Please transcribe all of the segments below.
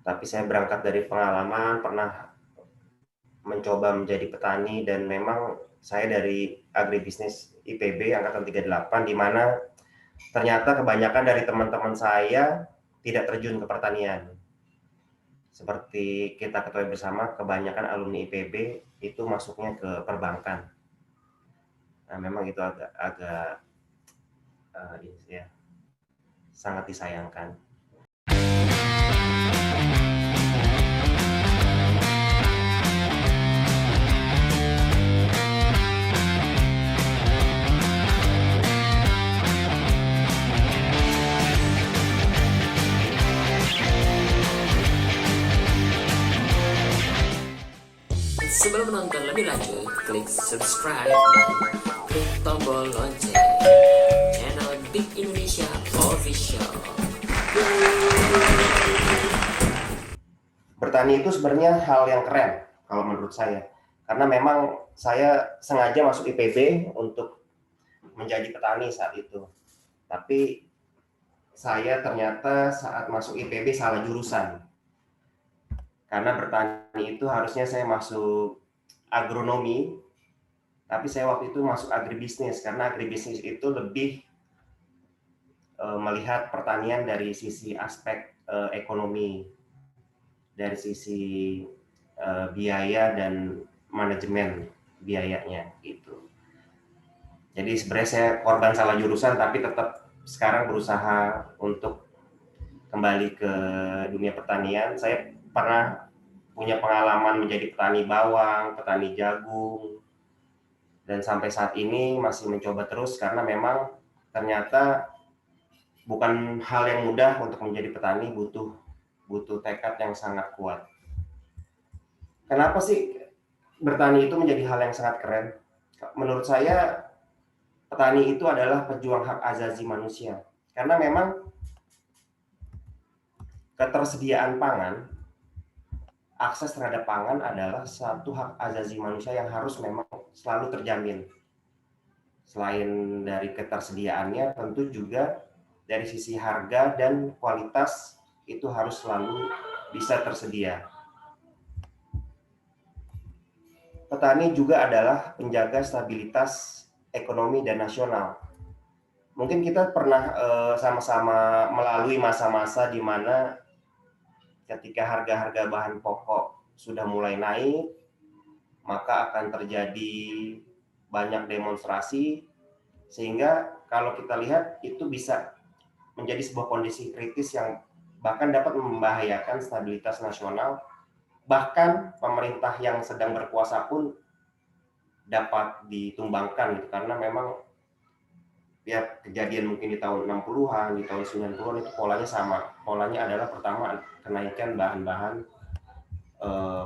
Tapi saya berangkat dari pengalaman, pernah mencoba menjadi petani, dan memang saya dari agribisnis IPB angkatan 38, di mana ternyata kebanyakan dari teman-teman saya tidak terjun ke pertanian. Seperti kita ketahui bersama, kebanyakan alumni IPB itu masuknya ke perbankan. Nah, memang itu agak ya, sangat disayangkan. Sebelum menonton lebih lanjut, klik subscribe dan klik tombol lonceng channel Big Indonesia Official. Bertani itu sebenarnya hal yang keren kalau menurut saya, karena memang saya sengaja masuk IPB untuk menjadi petani saat itu. Tapi saya ternyata saat masuk IPB salah jurusan. Karena bertani itu harusnya saya masuk agronomi, tapi saya waktu itu masuk agribisnis, karena agribisnis itu lebih melihat pertanian dari sisi aspek ekonomi, dari sisi biaya dan manajemen biayanya gitu. Jadi sebenarnya saya korban salah jurusan, tapi tetap sekarang berusaha untuk kembali ke dunia pertanian. Saya pernah punya pengalaman menjadi petani bawang, petani jagung, dan sampai saat ini masih mencoba terus, karena memang ternyata bukan hal yang mudah untuk menjadi petani, butuh tekad yang sangat kuat. Kenapa sih bertani itu menjadi hal yang sangat keren? Menurut saya, petani itu adalah pejuang hak asasi manusia, karena memang ketersediaan pangan, akses terhadap pangan adalah satu hak asasi manusia yang harus memang selalu terjamin. Selain dari ketersediaannya, tentu juga dari sisi harga dan kualitas itu harus selalu bisa tersedia. Petani juga adalah penjaga stabilitas ekonomi dan nasional. Mungkin kita pernah sama-sama melalui masa-masa di mana ketika harga-harga bahan pokok sudah mulai naik, maka akan terjadi banyak demonstrasi, sehingga kalau kita lihat itu bisa menjadi sebuah kondisi kritis yang bahkan dapat membahayakan stabilitas nasional. Bahkan pemerintah yang sedang berkuasa pun dapat ditumbangkan gitu, karena memang ya kejadian mungkin di tahun 60-an, di tahun 90-an itu polanya sama. Polanya adalah pertama kenaikan bahan-bahan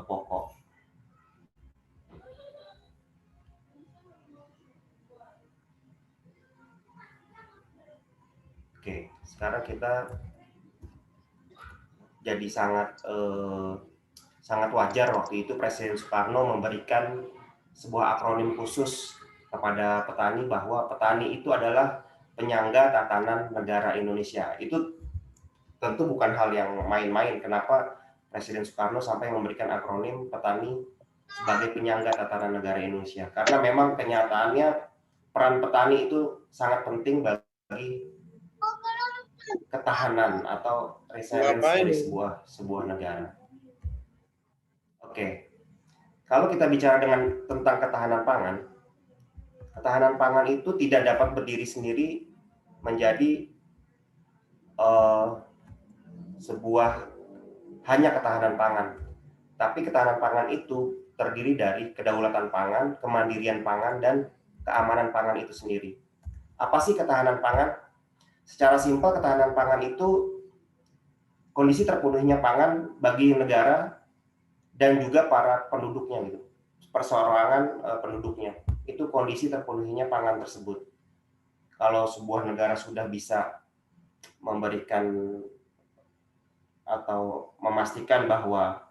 pokok. Oke, sekarang kita jadi sangat wajar waktu itu Presiden Soekarno memberikan sebuah akronim khusus kepada petani, bahwa petani itu adalah penyangga tatanan negara Indonesia. Itu tentu bukan hal yang main-main. Kenapa Presiden Soekarno sampai memberikan akronim petani sebagai penyangga tatanan negara Indonesia? Karena memang kenyataannya peran petani itu sangat penting bagi ketahanan atau resilience dari sebuah negara. Oke, kalau kita bicara tentang ketahanan pangan itu tidak dapat berdiri sendiri menjadi sebuah hanya ketahanan pangan. Tapi ketahanan pangan itu terdiri dari kedaulatan pangan, kemandirian pangan, dan keamanan pangan itu sendiri. Apa sih ketahanan pangan? Secara simpel, ketahanan pangan itu kondisi terpenuhinya pangan bagi negara dan juga para penduduknya gitu, perseorangan penduduknya, itu kondisi terpenuhinya pangan tersebut. Kalau sebuah negara sudah bisa memberikan atau memastikan bahwa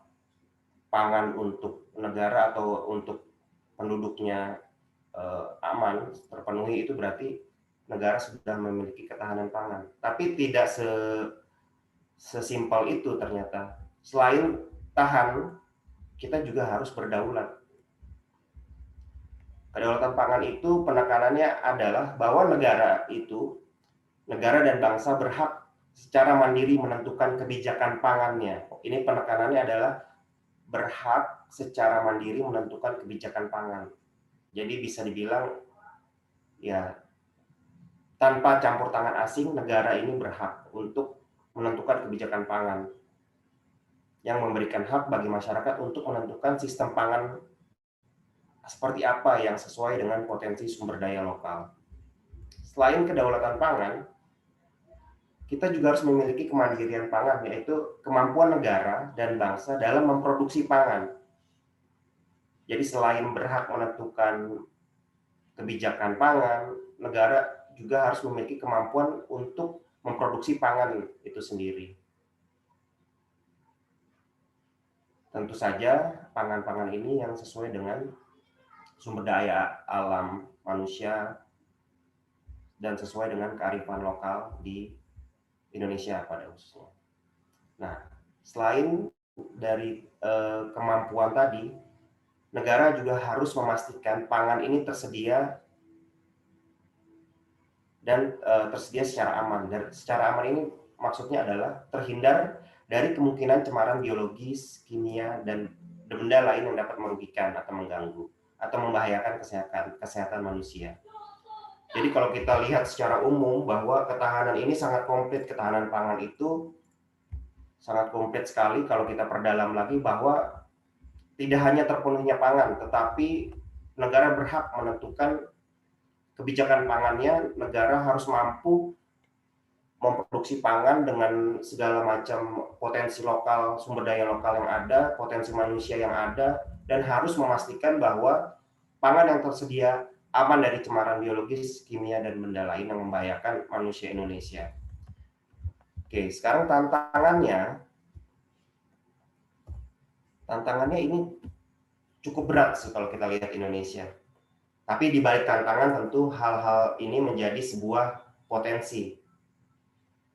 pangan untuk negara atau untuk penduduknya aman, terpenuhi, itu berarti negara sudah memiliki ketahanan pangan. Tapi tidak sesimpel itu ternyata. selain tahan, kita juga harus berdaulat. Kedaulatan pangan itu penekanannya adalah bahwa negara dan bangsa berhak secara mandiri menentukan kebijakan pangannya. Ini penekanannya adalah berhak secara mandiri menentukan kebijakan pangan. Jadi bisa dibilang ya tanpa campur tangan asing, negara ini berhak untuk menentukan kebijakan pangan yang memberikan hak bagi masyarakat untuk menentukan sistem pangan seperti apa yang sesuai dengan potensi sumber daya lokal. Selain kedaulatan pangan, kita juga harus memiliki kemandirian pangan, yaitu kemampuan negara dan bangsa dalam memproduksi pangan. Jadi selain berhak menentukan kebijakan pangan, negara juga harus memiliki kemampuan untuk memproduksi pangan itu sendiri. Tentu saja pangan-pangan ini yang sesuai dengan sumber daya alam manusia dan sesuai dengan kearifan lokal di Indonesia pada khususnya. Nah, selain dari kemampuan tadi, negara juga harus memastikan pangan ini tersedia dan tersedia secara aman. Dan secara aman ini maksudnya adalah terhindar dari kemungkinan cemaran biologis, kimia, dan benda lain yang dapat merugikan atau mengganggu atau membahayakan kesehatan manusia. Jadi kalau kita lihat secara umum bahwa ketahanan ini sangat komplit, ketahanan pangan itu sangat komplit sekali kalau kita perdalam lagi bahwa tidak hanya terpenuhinya pangan, tetapi negara berhak menentukan kebijakan pangannya. Negara harus mampu memproduksi pangan dengan segala macam potensi lokal, sumber daya lokal yang ada, potensi manusia yang ada, dan harus memastikan bahwa pangan yang tersedia aman dari cemaran biologis, kimia, dan benda lain yang membahayakan manusia Indonesia. Oke, sekarang tantangannya ini cukup berat sih kalau kita lihat Indonesia. Tapi di balik tantangan tentu hal-hal ini menjadi sebuah potensi.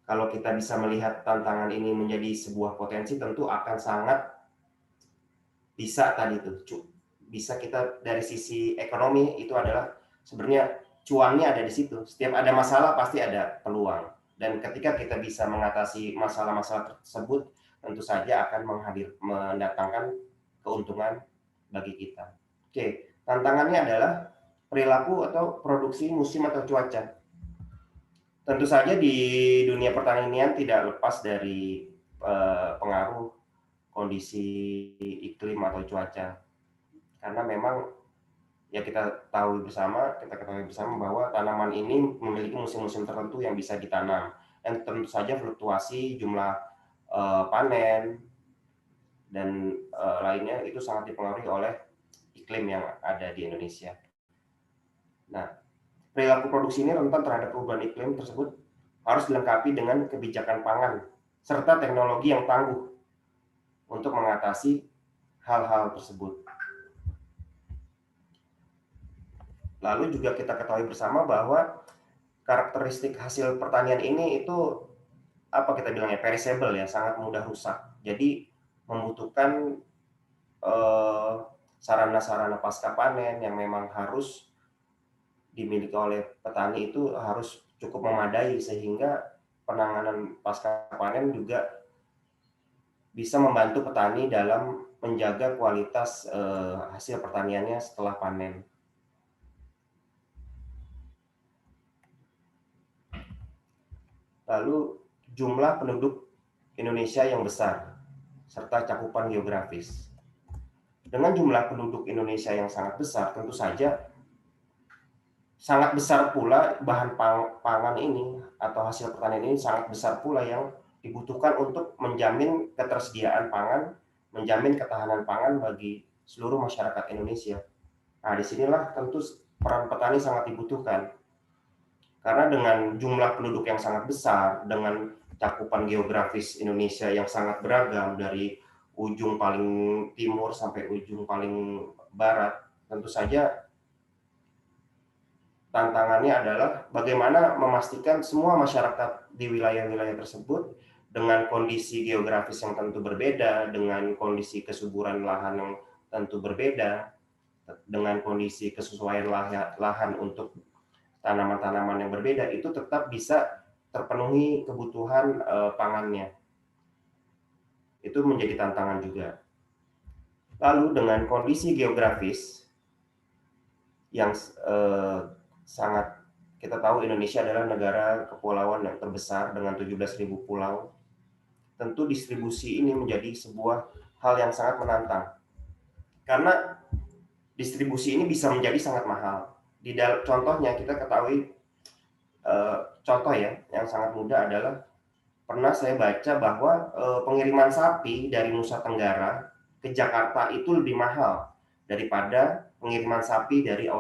Kalau kita bisa melihat tantangan ini menjadi sebuah potensi, tentu akan sangat bisa tadi tuh. Bisa kita dari sisi ekonomi itu adalah sebenarnya cuannya ada di situ. Setiap ada masalah pasti ada peluang. Dan ketika kita bisa mengatasi masalah-masalah tersebut, tentu saja akan mendatangkan keuntungan bagi kita. Oke, tantangannya adalah perilaku atau produksi musim atau cuaca. Tentu saja di dunia pertanian tidak lepas dari pengaruh kondisi iklim atau cuaca. Karena memang ya kita ketahui bersama bahwa tanaman ini memiliki musim-musim tertentu yang bisa ditanam. Dan tentu saja fluktuasi jumlah panen dan lainnya itu sangat dipengaruhi oleh iklim yang ada di Indonesia. Nah, perilaku produksi ini rentan terhadap perubahan iklim tersebut harus dilengkapi dengan kebijakan pangan serta teknologi yang tangguh untuk mengatasi hal-hal tersebut. Lalu juga kita ketahui bersama bahwa karakteristik hasil pertanian ini itu apa kita bilangnya perishable ya, sangat mudah rusak. Jadi membutuhkan sarana-sarana pasca panen yang memang harus dimiliki oleh petani itu harus cukup memadai sehingga penanganan pasca panen juga bisa membantu petani dalam menjaga kualitas hasil pertaniannya setelah panen. Lalu jumlah penduduk Indonesia yang besar serta cakupan geografis. Dengan jumlah penduduk Indonesia yang sangat besar, tentu saja sangat besar pula bahan pangan ini atau hasil pertanian ini sangat besar pula yang dibutuhkan untuk menjamin ketersediaan pangan, menjamin ketahanan pangan bagi seluruh masyarakat Indonesia. Nah, disinilah tentu peran petani sangat dibutuhkan. Karena dengan jumlah penduduk yang sangat besar, dengan cakupan geografis Indonesia yang sangat beragam dari ujung paling timur sampai ujung paling barat, tentu saja tantangannya adalah bagaimana memastikan semua masyarakat di wilayah-wilayah tersebut dengan kondisi geografis yang tentu berbeda, dengan kondisi kesuburan lahan yang tentu berbeda, dengan kondisi kesesuaian lahan untuk tanaman-tanaman yang berbeda, itu tetap bisa terpenuhi kebutuhan pangannya. Itu menjadi tantangan juga. Lalu dengan kondisi geografis yang sangat, kita tahu Indonesia adalah negara kepulauan yang terbesar dengan 17.000 pulau. Tentu distribusi ini menjadi sebuah hal yang sangat menantang. Karena distribusi ini bisa menjadi sangat mahal. Contohnya kita ketahui, contoh ya, yang sangat mudah adalah pernah saya baca bahwa pengiriman sapi dari Nusa Tenggara ke Jakarta itu lebih mahal daripada pengiriman sapi dari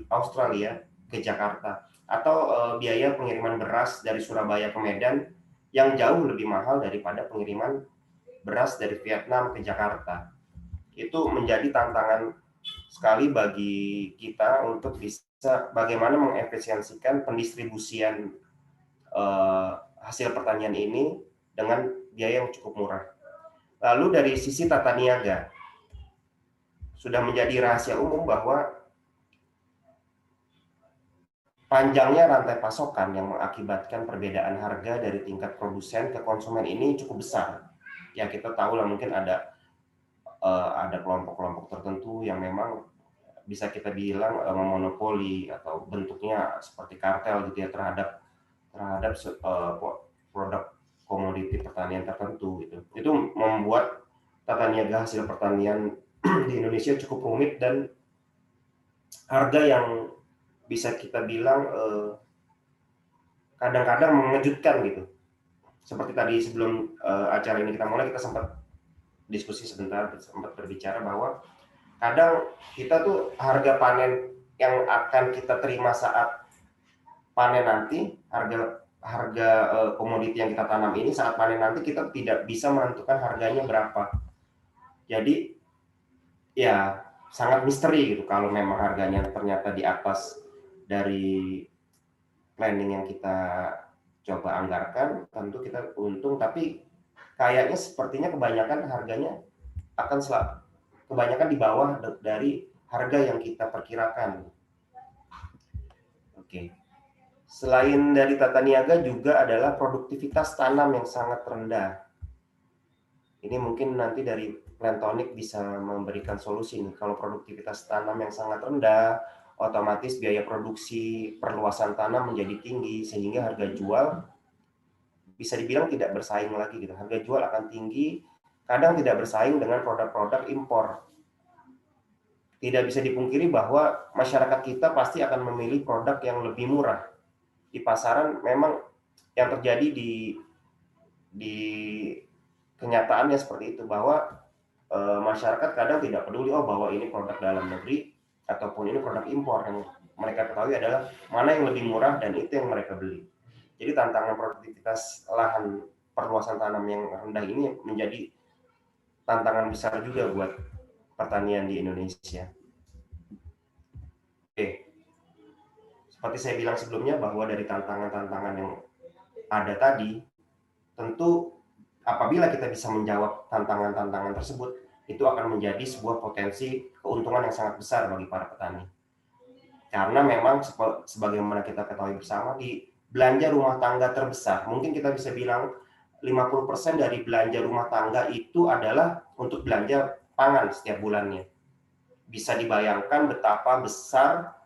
Australia ke Jakarta. Atau biaya pengiriman beras dari Surabaya ke Medan yang jauh lebih mahal daripada pengiriman beras dari Vietnam ke Jakarta. Itu menjadi tantangan sekali bagi kita untuk bisa bagaimana mengefisiensikan pendistribusian hasil pertanian ini dengan biaya yang cukup murah. Lalu dari sisi tata niaga, sudah menjadi rahasia umum bahwa panjangnya rantai pasokan yang mengakibatkan perbedaan harga dari tingkat produsen ke konsumen ini cukup besar. Ya kita tahu lah, mungkin ada kelompok-kelompok tertentu yang memang bisa kita bilang memonopoli atau bentuknya seperti kartel gitu ya terhadap produk komoditi pertanian tertentu gitu. Itu membuat tata niaga hasil pertanian di Indonesia cukup rumit dan harga yang bisa kita bilang kadang-kadang mengejutkan gitu. Seperti tadi sebelum acara ini kita mulai, kita sempat diskusi sebentar, sempat berbicara bahwa kadang kita tuh harga panen yang akan kita terima saat panen nanti, harga komoditi yang kita tanam ini saat panen nanti kita tidak bisa menentukan harganya berapa. Jadi ya sangat misteri gitu kalau memang harganya ternyata di atas dari planning yang kita coba anggarkan, tentu kita untung, tapi kayaknya sepertinya kebanyakan harganya akan kebanyakan di bawah dari harga yang kita perkirakan. Oke. Selain dari tata niaga juga adalah produktivitas tanam yang sangat rendah. Ini mungkin nanti dari Planktonic bisa memberikan solusi nih. Kalau produktivitas tanam yang sangat rendah, otomatis biaya produksi perluasan tanam menjadi tinggi sehingga harga jual bisa dibilang tidak bersaing lagi gitu. Harga jual akan tinggi, kadang tidak bersaing dengan produk-produk impor. Tidak bisa dipungkiri bahwa masyarakat kita pasti akan memilih produk yang lebih murah. Di pasaran memang yang terjadi di kenyataannya seperti itu, bahwa masyarakat kadang tidak peduli bahwa ini produk dalam negeri ataupun ini produk impor. Yang mereka ketahui adalah mana yang lebih murah dan itu yang mereka beli. Jadi tantangan produktivitas lahan perluasan tanam yang rendah ini menjadi tantangan besar juga buat pertanian di Indonesia. Oke. Seperti saya bilang sebelumnya bahwa dari tantangan-tantangan yang ada tadi, tentu apabila kita bisa menjawab tantangan-tantangan tersebut, itu akan menjadi sebuah potensi keuntungan yang sangat besar bagi para petani. Karena memang sebagaimana kita ketahui bersama, di belanja rumah tangga terbesar, mungkin kita bisa bilang 50% dari belanja rumah tangga itu adalah untuk belanja pangan setiap bulannya. Bisa dibayangkan betapa besar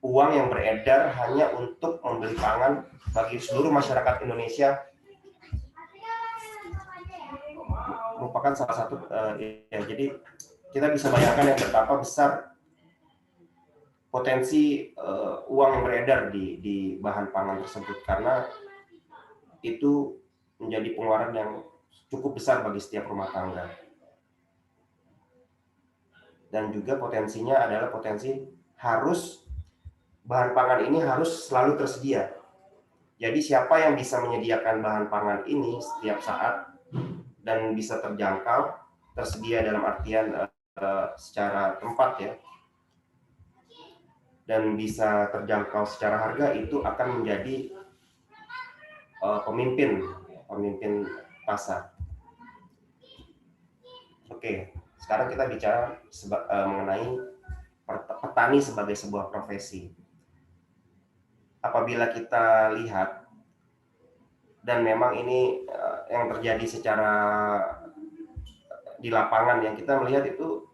uang yang beredar hanya untuk membeli pangan bagi seluruh masyarakat Indonesia. Merupakan salah satu ya, jadi kita bisa bayangkan yang betapa besar potensi uang yang beredar di bahan pangan tersebut, karena itu menjadi pengeluaran yang cukup besar bagi setiap rumah tangga. Dan juga potensinya adalah potensi bahan pangan ini harus selalu tersedia. Jadi siapa yang bisa menyediakan bahan pangan ini setiap saat dan bisa terjangkau, tersedia dalam artian secara tempat ya, dan bisa terjangkau secara harga, itu akan menjadi pemimpin pemimpin pasar. Oke, sekarang kita bicara mengenai petani sebagai sebuah profesi. Apabila kita lihat, dan memang ini yang terjadi secara di lapangan, yang kita melihat itu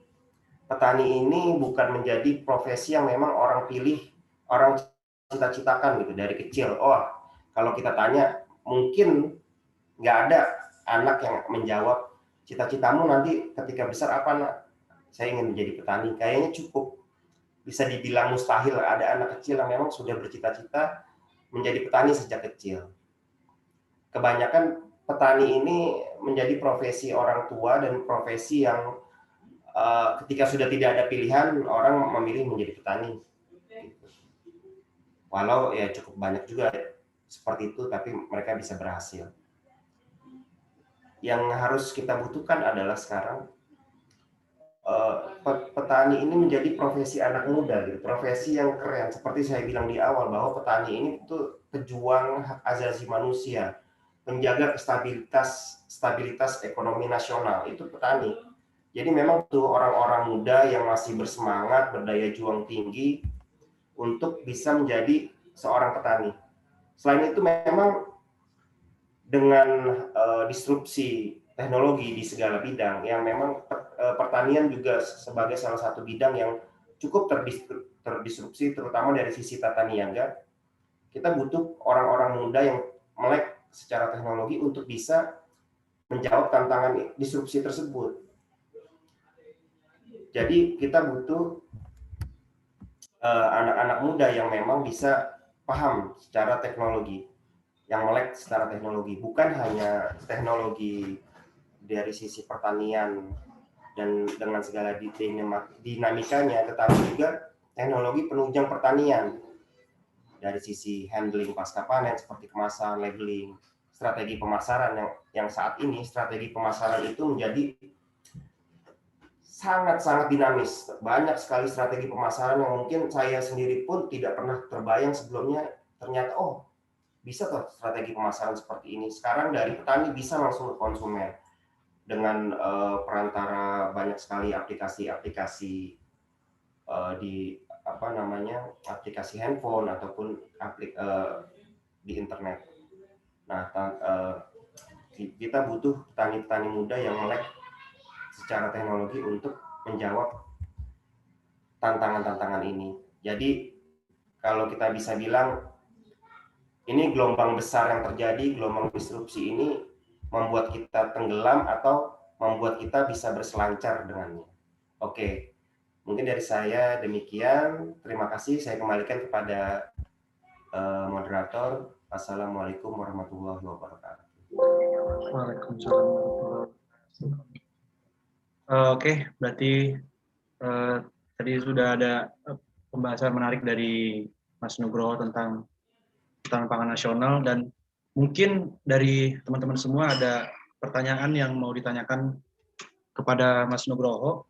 petani ini bukan menjadi profesi yang memang orang pilih, orang cita-citakan gitu dari kecil. Oh, kalau kita tanya, mungkin nggak ada anak yang menjawab, cita-citamu nanti ketika besar apa, nak? Saya ingin menjadi petani. Kayaknya cukup bisa dibilang mustahil ada anak kecil yang memang sudah bercita-cita menjadi petani sejak kecil. Kebanyakan petani ini menjadi profesi orang tua dan profesi yang ketika sudah tidak ada pilihan, orang memilih menjadi petani. Walau ya cukup banyak juga seperti itu, tapi mereka bisa berhasil. Yang harus kita butuhkan adalah sekarang petani ini menjadi profesi anak muda, gitu. Profesi yang keren. Seperti saya bilang di awal bahwa petani ini itu pejuang hak asasi manusia, penjaga stabilitas ekonomi nasional, itu petani. Jadi memang tuh orang-orang muda yang masih bersemangat, berdaya juang tinggi untuk bisa menjadi seorang petani. Selain itu memang dengan disrupsi teknologi di segala bidang, yang memang pertanian juga sebagai salah satu bidang yang cukup terdisrupsi, terutama dari sisi tata niaga. Kita butuh orang-orang muda yang melek secara teknologi untuk bisa menjawab tantangan disrupsi tersebut. Jadi kita butuh anak-anak muda yang memang bisa paham secara teknologi, yang melek secara teknologi, bukan hanya teknologi dari sisi pertanian dan dengan segala dinamikanya, tetapi juga teknologi penunjang pertanian dari sisi handling pasca panen seperti kemasan, labeling, strategi pemasaran yang saat ini strategi pemasaran itu menjadi sangat-sangat dinamis. Banyak sekali strategi pemasaran yang mungkin saya sendiri pun tidak pernah terbayang sebelumnya, ternyata oh bisa tuh strategi pemasaran seperti ini. Sekarang dari petani bisa langsung ke konsumen dengan perantara banyak sekali aplikasi-aplikasi di aplikasi handphone ataupun di internet. Nah, kita butuh petani-petani muda yang melek secara teknologi untuk menjawab tantangan-tantangan ini. Jadi kalau kita bisa bilang ini gelombang besar yang terjadi, gelombang disrupsi ini membuat kita tenggelam atau membuat kita bisa berselancar dengannya. Oke, mungkin dari saya demikian. Terima kasih. Saya kembalikan kepada moderator. Assalamualaikum warahmatullahi wabarakatuh. Waalaikumsalam warahmatullahi wabarakatuh. Oke, berarti tadi sudah ada pembahasan menarik dari Mas Nugroho tentang ketahanan pangan nasional, dan mungkin dari teman-teman semua ada pertanyaan yang mau ditanyakan kepada Mas Nugroho.